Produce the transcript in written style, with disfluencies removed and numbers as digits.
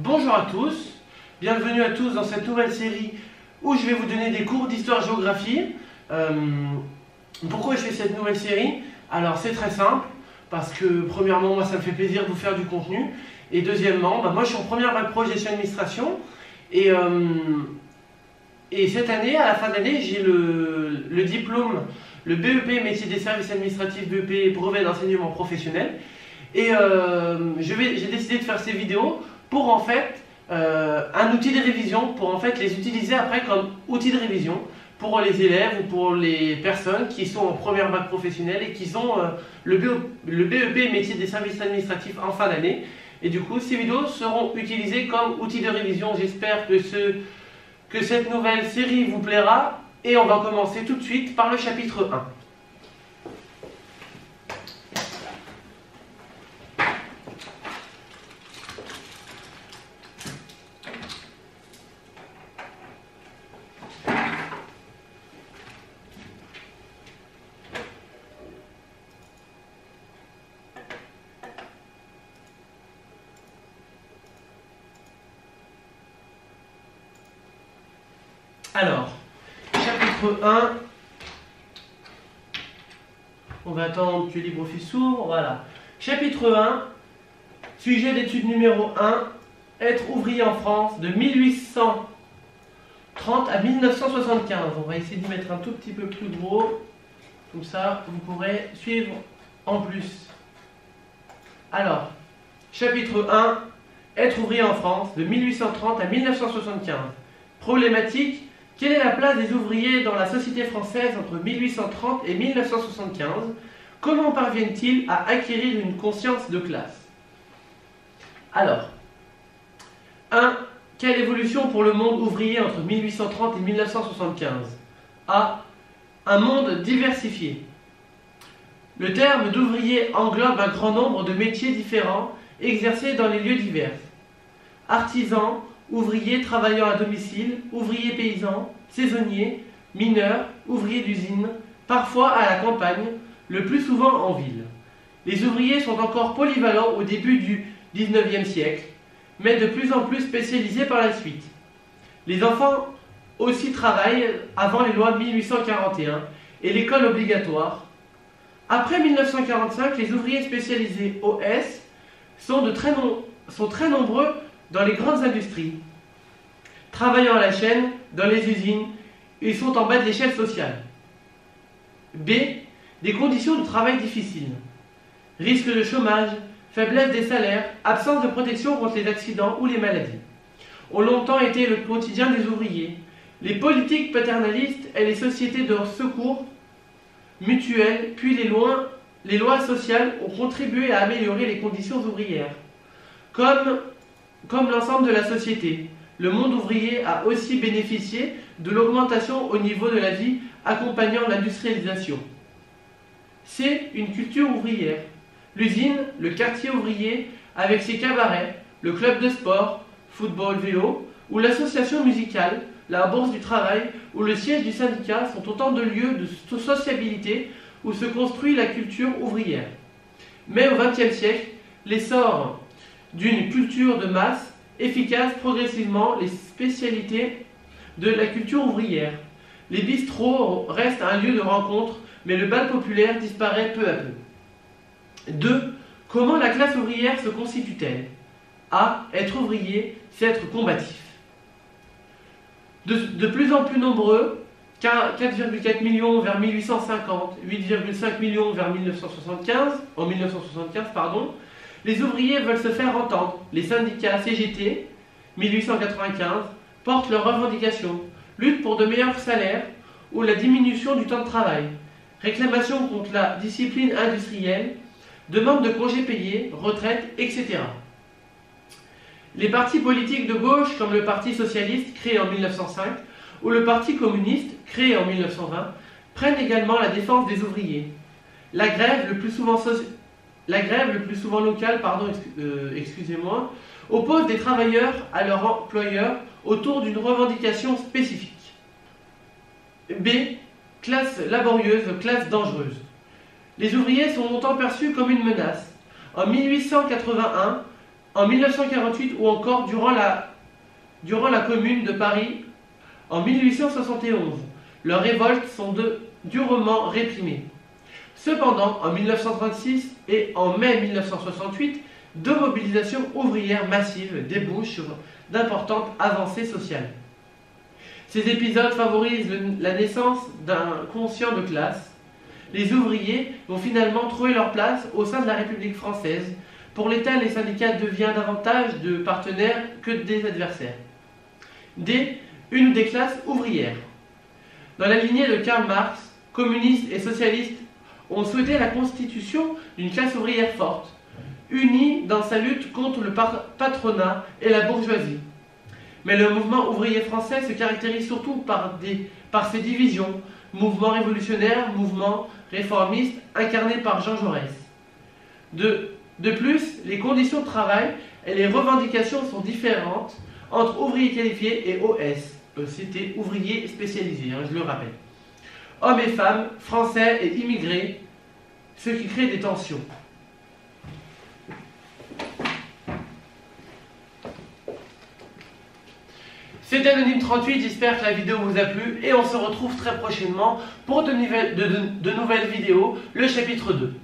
Bonjour à tous, bienvenue à tous dans cette nouvelle série où je vais vous donner des cours d'histoire-géographie. Pourquoi je fais cette nouvelle série? Alors c'est très simple, parce que premièrement moi ça me fait plaisir de vous faire du contenu, et deuxièmement, moi je suis en première bac pro gestion administration, et cette année, à la fin de l'année, j'ai le diplôme, le BEP métier des services administratifs, BEP brevet d'enseignement professionnel. Et j'ai décidé de faire ces vidéos pour en fait un outil de révision, pour en fait les utiliser après comme outil de révision pour les élèves ou pour les personnes qui sont en première bac professionnelle et qui ont le BEP métier des services administratifs en fin d'année. Et du coup, ces vidéos seront utilisées comme outil de révision. J'espère que cette nouvelle série vous plaira, et on va commencer tout de suite par le chapitre 1. Alors, chapitre 1, on va attendre que LibreOffice s'ouvre, voilà. Chapitre 1, sujet d'étude numéro 1, être ouvrier en France de 1830 à 1975. On va essayer d'y mettre un tout petit peu plus gros, comme ça vous pourrez suivre en plus. Alors, chapitre 1, être ouvrier en France de 1830 à 1975. Problématique. Quelle est la place des ouvriers dans la société française entre 1830 et 1975? Comment parviennent-ils à acquérir une conscience de classe? Alors, 1. Quelle évolution pour le monde ouvrier entre 1830 et 1975? A. Un monde diversifié. Le terme d'ouvrier englobe un grand nombre de métiers différents exercés dans les lieux divers. Artisans, ouvriers travaillant à domicile, ouvriers paysans, saisonniers, mineurs, ouvriers d'usine, parfois à la campagne, le plus souvent en ville. Les ouvriers sont encore polyvalents au début du XIXe siècle, mais de plus en plus spécialisés par la suite. Les enfants aussi travaillent avant les lois de 1841 et l'école obligatoire. Après 1945, les ouvriers spécialisés OS sont très nombreux dans les grandes industries. Travaillant à la chaîne, dans les usines, ils sont en bas de l'échelle sociale. B. Des conditions de travail difficiles. Risque de chômage, faiblesse des salaires, absence de protection contre les accidents ou les maladies ont longtemps été le quotidien des ouvriers. Les politiques paternalistes et les sociétés de secours mutuels, puis les lois sociales ont contribué à améliorer les conditions ouvrières. Comme l'ensemble de la société, le monde ouvrier a aussi bénéficié de l'augmentation au niveau de la vie accompagnant l'industrialisation. C'est une culture ouvrière. L'usine, le quartier ouvrier, avec ses cabarets, le club de sport, football, vélo, ou l'association musicale, la bourse du travail, ou le siège du syndicat sont autant de lieux de sociabilité où se construit la culture ouvrière. Mais au XXe siècle, l'essor d'une culture de masse efficace progressivement les spécialités de la culture ouvrière. Les bistrots restent un lieu de rencontre, mais le bal populaire disparaît peu à peu. 2. Comment la classe ouvrière se constitue-t-elle? A. Être ouvrier, c'est être combatif. De plus en plus nombreux, 4,4 millions vers 1850, 8,5 millions vers 1975, les ouvriers veulent se faire entendre. Les syndicats CGT, 1895, portent leurs revendications, luttent pour de meilleurs salaires ou la diminution du temps de travail, réclamations contre la discipline industrielle, demande de congés payés, retraite, etc. Les partis politiques de gauche, comme le Parti socialiste, créé en 1905, ou le Parti communiste, créé en 1920, prennent également la défense des ouvriers. La grève, le plus souvent locale, oppose des travailleurs à leurs employeurs autour d'une revendication spécifique. B. Classe laborieuse, classe dangereuse. Les ouvriers sont longtemps perçus comme une menace. En 1881, en 1948 ou encore durant la Commune de Paris en 1871. Leurs révoltes sont durement réprimées. Cependant, en 1936 et en mai 1968, deux mobilisations ouvrières massives débouchent sur d'importantes avancées sociales. Ces épisodes favorisent la naissance d'un conscient de classe. Les ouvriers vont finalement trouver leur place au sein de la République française. Pour l'État, les syndicats deviennent davantage de partenaires que des adversaires. Une des classes ouvrières. Dans la lignée de Karl Marx, communistes et socialistes ont souhaité la constitution d'une classe ouvrière forte, unie dans sa lutte contre le patronat et la bourgeoisie. Mais le mouvement ouvrier français se caractérise surtout par ses divisions, mouvement révolutionnaire, mouvement réformiste, incarné par Jean Jaurès. De plus, les conditions de travail et les revendications sont différentes entre ouvriers qualifiés et OS. C'était ouvriers spécialisés, je le rappelle. Hommes et femmes, français et immigrés, ce qui crée des tensions. C'était Anonyme 38, j'espère que la vidéo vous a plu et on se retrouve très prochainement pour de nouvelles vidéos, le chapitre 2.